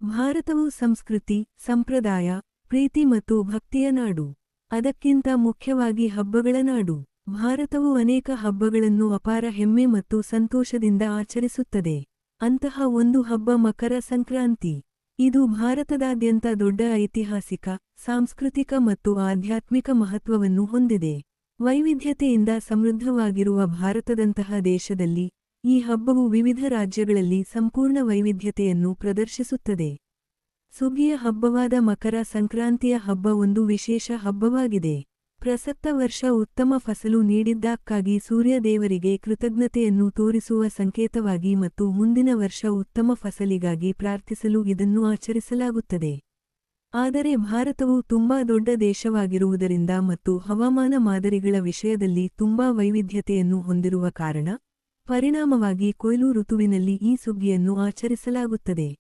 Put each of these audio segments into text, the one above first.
ಭಾರತವು ಸಂಸ್ಕೃತಿ, ಸಂಪ್ರದಾಯ, ಪ್ರೀತಿ ಮತ್ತು ಭಕ್ತಿಯ ನಾಡು. ಅದಕ್ಕಿಂತ ಮುಖ್ಯವಾಗಿ ಹಬ್ಬಗಳ ನಾಡು. ಭಾರತವು ಅನೇಕ ಹಬ್ಬಗಳನ್ನು ಅಪಾರ ಹೆಮ್ಮೆ ಮತ್ತು ಸಂತೋಷದಿಂದ ಆಚರಿಸುತ್ತದೆ. ಅಂತಹ ಒಂದು ಹಬ್ಬ ಮಕರ ಸಂಕ್ರಾಂತಿ. ಇದು ಭಾರತದಾದ್ಯಂತ ದೊಡ್ಡ ಐತಿಹಾಸಿಕ, ಸಾಂಸ್ಕೃತಿಕ ಮತ್ತು ಆಧ್ಯಾತ್ಮಿಕ ಮಹತ್ವವನ್ನು ಹೊಂದಿದೆ. ವೈವಿಧ್ಯತೆಯಿಂದ ಸಮೃದ್ಧವಾಗಿರುವ ಭಾರತದಂತಹ ದೇಶದಲ್ಲಿ, ಈ ಹಬ್ಬವು ವಿವಿಧ ರಾಜ್ಯಗಳಲ್ಲಿ ಸಂಪೂರ್ಣ ವೈವಿಧ್ಯತೆಯನ್ನು ಪ್ರದರ್ಶಿಸುತ್ತದೆ. ಸುಗ್ಗಿಯ ಹಬ್ಬವಾದ ಮಕರ ಸಂಕ್ರಾಂತಿಯ ಹಬ್ಬ ಒಂದು ವಿಶೇಷ ಹಬ್ಬವಾಗಿದೆ. ಪ್ರಸಕ್ತ ವರ್ಷ ಉತ್ತಮ ಫಸಲು ನೀಡಿದ್ದಕ್ಕಾಗಿ ಸೂರ್ಯ ದೇವರಿಗೆ ಕೃತಜ್ಞತೆಯನ್ನು ತೋರಿಸುವ ಸಂಕೇತವಾಗಿ ಮತ್ತು ಮುಂದಿನ ವರ್ಷ ಉತ್ತಮ ಫಸಲಿಗಾಗಿ ಪ್ರಾರ್ಥಿಸಲು ಇದನ್ನು ಆಚರಿಸಲಾಗುತ್ತದೆ. ಆದರೆ ಭಾರತವು ತುಂಬಾ ದೊಡ್ಡ ದೇಶವಾಗಿರುವುದರಿಂದ ಮತ್ತು ಹವಾಮಾನ ಮಾದರಿಗಳ ವಿಷಯದಲ್ಲಿ ತುಂಬಾ ವೈವಿಧ್ಯತೆಯನ್ನು ಹೊಂದಿರುವ ಕಾರಣ, ಪರಿಣಾಮವಾಗಿ ಕೊಯ್ಲು ಋತುವಿನಲ್ಲಿ ಈ ಸುಗ್ಗಿಯನ್ನು ಆಚರಿಸಲಾಗುತ್ತದೆ.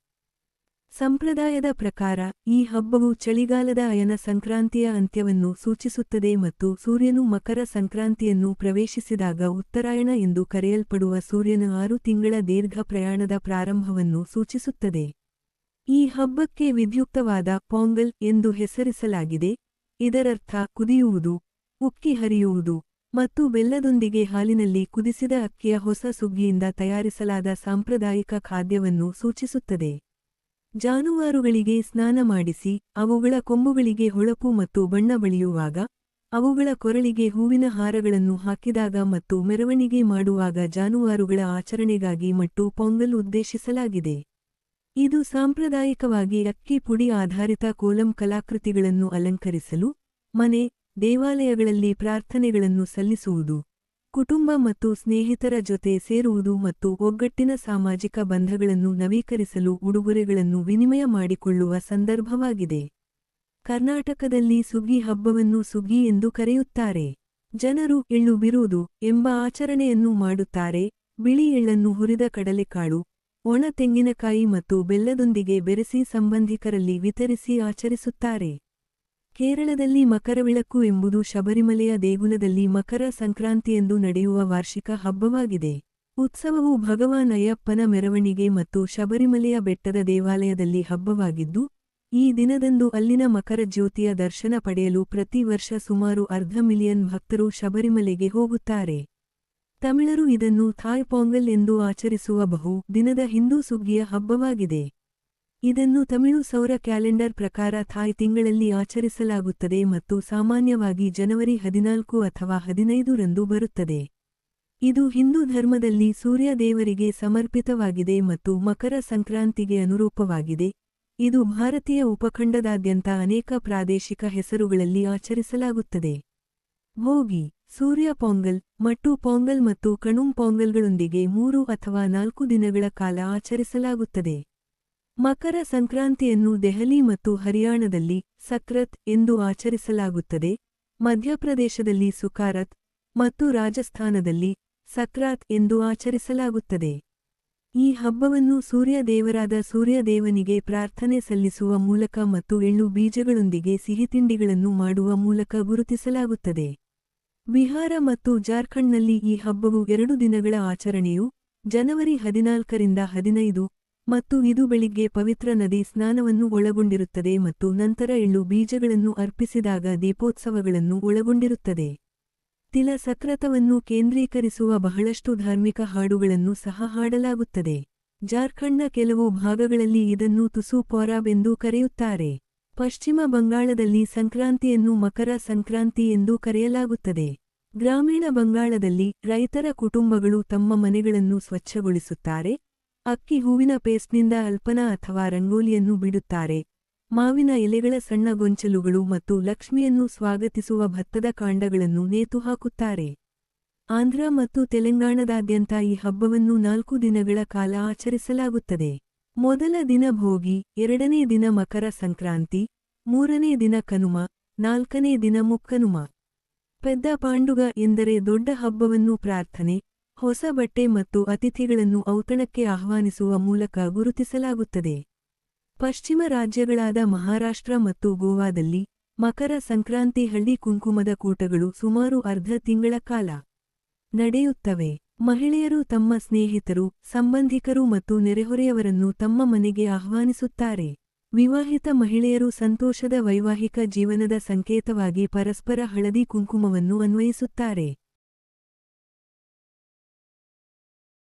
ಸಂಪ್ರದಾಯದ ಪ್ರಕಾರ, ಈ ಹಬ್ಬವು ಚಳಿಗಾಲದ ಅಯನ ಸಂಕ್ರಾಂತಿಯ ಅಂತ್ಯವನ್ನು ಸೂಚಿಸುತ್ತದೆ ಮತ್ತು ಸೂರ್ಯನು ಮಕರ ಸಂಕ್ರಾಂತಿಯನ್ನು ಪ್ರವೇಶಿಸಿದಾಗ ಉತ್ತರಾಯಣ ಎಂದು ಕರೆಯಲ್ಪಡುವ ಸೂರ್ಯನ 6 ತಿಂಗಳ ದೀರ್ಘ ಪ್ರಯಾಣದ ಪ್ರಾರಂಭವನ್ನು ಸೂಚಿಸುತ್ತದೆ. ಈ ಹಬ್ಬಕ್ಕೆ ವಿದ್ಯುಕ್ತವಾದ ಪೊಂಗಲ್ ಎಂದು ಹೆಸರಿಸಲಾಗಿದೆ. ಇದರರ್ಥ ಕುದಿಯುವುದು, ಉಕ್ಕಿ ಹರಿಯುವುದು ಮತ್ತು ಬೆಲ್ಲದೊಂದಿಗೆ ಹಾಲಿನಲ್ಲಿ ಕುದಿಸಿದ ಅಕ್ಕಿಯ ಹೊಸ ಸುಗ್ಗಿಯಿಂದ ತಯಾರಿಸಲಾದ ಸಾಂಪ್ರದಾಯಿಕ ಖಾದ್ಯವನ್ನು ಸೂಚಿಸುತ್ತದೆ. ಜಾನುವಾರುಗಳಿಗೆ ಸ್ನಾನ ಮಾಡಿಸಿ, ಅವುಗಳ ಕೊಂಬುಗಳಿಗೆ ಹೊಳಪು ಮತ್ತು ಬಣ್ಣ ಬಳಿಯುವಾಗ, ಅವುಗಳ ಕೊರಳಿಗೆ ಹೂವಿನ ಹಾರಗಳನ್ನು ಹಾಕಿದಾಗ ಮತ್ತು ಮೆರವಣಿಗೆ ಮಾಡುವಾಗ ಜಾನುವಾರುಗಳ ಆಚರಣೆಗಾಗಿ ಮಟ್ಟು ಪೊಂಗಲ್ ಉದ್ದೇಶಿಸಲಾಗಿದೆ. ಇದು ಸಾಂಪ್ರದಾಯಿಕವಾಗಿ ಅಕ್ಕಿ ಪುಡಿ ಆಧಾರಿತ ಕೋಲಂ ಕಲಾಕೃತಿಗಳನ್ನು ಅಲಂಕರಿಸಲು, ಮನೆ, ದೇವಾಲಯಗಳಲ್ಲಿ ಪ್ರಾರ್ಥನೆಗಳನ್ನು ಸಲ್ಲಿಸುವುದು, ಕುಟುಂಬ ಮತ್ತು ಸ್ನೇಹಿತರ ಜೊತೆ ಸೇರುವುದು ಮತ್ತು ಒಗ್ಗಟ್ಟಿನ ಸಾಮಾಜಿಕ ಬಂಧಗಳನ್ನು ನವೀಕರಿಸಲು ಉಡುಗೊರೆಗಳನ್ನು ವಿನಿಮಯ ಮಾಡಿಕೊಳ್ಳುವ ಸಂದರ್ಭವಾಗಿದೆ. ಕರ್ನಾಟಕದಲ್ಲಿ ಸುಗ್ಗಿ ಹಬ್ಬವನ್ನು ಸುಗ್ಗಿ ಎಂದು ಕರೆಯುತ್ತಾರೆ. ಜನರು ಎಳ್ಳು ಬಿರುವುದು ಎಂಬ ಆಚರಣೆಯನ್ನು ಮಾಡುತ್ತಾರೆ. ಬಿಳಿ ಎಳ್ಳನ್ನು ಹುರಿದ ಕಡಲೆಕಾಳು, ಒಣ ತೆಂಗಿನಕಾಯಿ ಮತ್ತು ಬೆಲ್ಲದೊಂದಿಗೆ ಬೆರೆಸಿ ಸಂಬಂಧಿಕರಲ್ಲಿ ವಿತರಿಸಿ ಆಚರಿಸುತ್ತಾರೆ. ಕೇರಳದಲ್ಲಿ ಮಕರವಿಳಕ್ಕು ಎಂಬುದು ಶಬರಿಮಲೆಯ ದೇಗುಲದಲ್ಲಿ ಮಕರ ಸಂಕ್ರಾಂತಿಯಂದು ನಡೆಯುವ ವಾರ್ಷಿಕ ಹಬ್ಬವಾಗಿದೆ. ಉತ್ಸವವು ಭಗವಾನ್ ಅಯ್ಯಪ್ಪನ ಮೆರವಣಿಗೆ ಮತ್ತು ಶಬರಿಮಲೆಯ ಬೆಟ್ಟದ ದೇವಾಲಯದಲ್ಲಿ ಹಬ್ಬವಾಗಿದ್ದು, ಈ ದಿನದಂದು ಅಲ್ಲಿನ ಮಕರ ಜ್ಯೋತಿಯ ದರ್ಶನ ಪಡೆಯಲು ಪ್ರತಿ ವರ್ಷ ಸುಮಾರು 500,000 ಭಕ್ತರು ಶಬರಿಮಲೆಗೆ ಹೋಗುತ್ತಾರೆ. ತಮಿಳರು ಇದನ್ನು ಥಾಯ್ ಪೊಂಗಲ್ ಎಂದು ಆಚರಿಸುವ ಬಹು ದಿನದ ಹಿಂದೂ ಸುಗ್ಗಿಯ ಹಬ್ಬವಾಗಿದೆ. ಇದನ್ನು ತಮಿಳು ಸೌರ ಕ್ಯಾಲೆಂಡರ್ ಪ್ರಕಾರ ಥಾಯ್ ತಿಂಗಳಲ್ಲಿ ಆಚರಿಸಲಾಗುತ್ತದೆ ಮತ್ತು ಸಾಮಾನ್ಯವಾಗಿ ಜನವರಿ 14 ಅಥವಾ 15 ರಂದು ಬರುತ್ತದೆ. ಇದು ಹಿಂದೂ ಧರ್ಮದಲ್ಲಿ ಸೂರ್ಯ ದೇವರಿಗೆ ಸಮರ್ಪಿತವಾಗಿದೆ ಮತ್ತು ಮಕರ ಸಂಕ್ರಾಂತಿಗೆ ಅನುರೂಪವಾಗಿದೆ. ಇದು ಭಾರತೀಯ ಉಪಖಂಡದಾದ್ಯಂತ ಅನೇಕ ಪ್ರಾದೇಶಿಕ ಹೆಸರುಗಳಲ್ಲಿ ಆಚರಿಸಲಾಗುತ್ತದೆ. ಭೋಗಿ, ಸೂರ್ಯ ಪೊಂಗಲ್, ಮಟ್ಟು ಪೊಂಗಲ್ ಮತ್ತು ಕಣುಂ ಪೊಂಗಲ್ಗಳೊಂದಿಗೆ 3 ಅಥವಾ 4 ದಿನಗಳ ಕಾಲ ಆಚರಿಸಲಾಗುತ್ತದೆ. ಮಕರ ಸಂಕ್ರಾಂತಿಯನ್ನು ದೆಹಲಿ ಮತ್ತು ಹರಿಯಾಣದಲ್ಲಿ ಸಕ್ರತ್ ಎಂದು ಆಚರಿಸಲಾಗುತ್ತದೆ. ಮಧ್ಯಪ್ರದೇಶದಲ್ಲಿ ಸುಕಾರತ್ ಮತ್ತು ರಾಜಸ್ಥಾನದಲ್ಲಿ ಸಕ್ರಾತ್ ಎಂದು ಆಚರಿಸಲಾಗುತ್ತದೆ. ಈ ಹಬ್ಬವನ್ನು ಸೂರ್ಯ ದೇವರಾದ ಸೂರ್ಯದೇವನಿಗೆ ಪ್ರಾರ್ಥನೆ ಸಲ್ಲಿಸುವ ಮೂಲಕ ಮತ್ತು ಎಳ್ಳು ಬೀಜಗಳೊಂದಿಗೆ ಸಿಹಿತಿಂಡಿಗಳನ್ನು ಮಾಡುವ ಮೂಲಕ ಗುರುತಿಸಲಾಗುತ್ತದೆ. ಬಿಹಾರ ಮತ್ತು ಜಾರ್ಖಂಡ್ನಲ್ಲಿ ಈ ಹಬ್ಬವು 2 ದಿನಗಳ ಆಚರಣೆಯು ಜನವರಿ 14ರಿಂದ 15 ಮತ್ತು ಇದು ಬೆಳಿಗ್ಗೆ ಪವಿತ್ರ ನದಿ ಸ್ನಾನವನ್ನು ಒಳಗೊಂಡಿರುತ್ತದೆ ಮತ್ತು ನಂತರ ಎಳ್ಳು ಬೀಜಗಳನ್ನು ಅರ್ಪಿಸಿದಾಗ ದೀಪೋತ್ಸವಗಳನ್ನು ಒಳಗೊಂಡಿರುತ್ತದೆ. ತಿಲ ಸಕ್ರತವನ್ನು ಕೇಂದ್ರೀಕರಿಸುವ ಬಹಳಷ್ಟು ಧಾರ್ಮಿಕ ಹಾಡುಗಳನ್ನು ಸಹ ಹಾಡಲಾಗುತ್ತದೆ. ಜಾರ್ಖಂಡ್ನ ಕೆಲವು ಭಾಗಗಳಲ್ಲಿ ಇದನ್ನು ತುಸು ಪೊರಾಬ್ ಎಂದು ಕರೆಯುತ್ತಾರೆ. ಪಶ್ಚಿಮ ಬಂಗಾಳದಲ್ಲಿ ಸಂಕ್ರಾಂತಿಯನ್ನು ಮಕರ ಸಂಕ್ರಾಂತಿ ಎಂದು ಕರೆಯಲಾಗುತ್ತದೆ. ಗ್ರಾಮೀಣ ಬಂಗಾಳದಲ್ಲಿ ರೈತರ ಕುಟುಂಬಗಳು ತಮ್ಮ ಮನೆಗಳನ್ನು ಸ್ವಚ್ಛಗೊಳಿಸುತ್ತಾರೆ, ಅಕ್ಕಿ ಹೂವಿನ ಪೇಸ್ಟ್ನಿಂದ ಅಲ್ಪನಾ ಅಥವಾ ರಂಗೋಲಿಯನ್ನು ಬಿಡುತ್ತಾರೆ, ಮಾವಿನ ಎಲೆಗಳ ಸಣ್ಣ ಗೊಂಚಲುಗಳು ಮತ್ತು ಲಕ್ಷ್ಮಿಯನ್ನು ಸ್ವಾಗತಿಸುವ ಭತ್ತದ ಕಾಂಡಗಳನ್ನು ನೇತುಹಾಕುತ್ತಾರೆ. ಆಂಧ್ರ ಮತ್ತು ತೆಲಂಗಾಣದಾದ್ಯಂತ ಈ ಹಬ್ಬವನ್ನು 4 ದಿನಗಳ ಕಾಲ ಆಚರಿಸಲಾಗುತ್ತದೆ. ಮೊದಲ ದಿನ ಭೋಗಿ, 2ನೇ ದಿನ ಮಕರ ಸಂಕ್ರಾಂತಿ, 3ನೇ ದಿನ ಕನುಮ, 4ನೇ ದಿನ ಮುಕ್ಕನುಮ. ಪೆದ್ದ ಪಾಂಡುಗ ಎಂದರೆ ದೊಡ್ಡ ಹಬ್ಬವನ್ನು ಪ್ರಾರ್ಥನೆ, ಹೊಸ ಬಟ್ಟೆ ಮತ್ತು ಅತಿಥಿಗಳನ್ನು ಔತಣಕ್ಕೆ ಆಹ್ವಾನಿಸುವ ಮೂಲಕ ಗುರುತಿಸಲಾಗುತ್ತದೆ. ಪಶ್ಚಿಮ ರಾಜ್ಯಗಳಾದ ಮಹಾರಾಷ್ಟ್ರ ಮತ್ತು ಗೋವಾದಲ್ಲಿ ಮಕರ ಸಂಕ್ರಾಂತಿ ಹಳ್ಳಿ ಕುಂಕುಮದ ಕೂಟಗಳು ಸುಮಾರು ಅರ್ಧ ತಿಂಗಳ ಕಾಲ ನಡೆಯುತ್ತವೆ. ಮಹಿಳೆಯರು ತಮ್ಮ ಸ್ನೇಹಿತರು, ಸಂಬಂಧಿಕರು ಮತ್ತು ನೆರೆಹೊರೆಯವರನ್ನು ತಮ್ಮ ಮನೆಗೆ ಆಹ್ವಾನಿಸುತ್ತಾರೆ. ವಿವಾಹಿತ ಮಹಿಳೆಯರು ಸಂತೋಷದ ವೈವಾಹಿಕ ಜೀವನದ ಸಂಕೇತವಾಗಿ ಪರಸ್ಪರ ಹಳದಿ ಕುಂಕುಮವನ್ನು ಅನ್ವಯಿಸುತ್ತಾರೆ.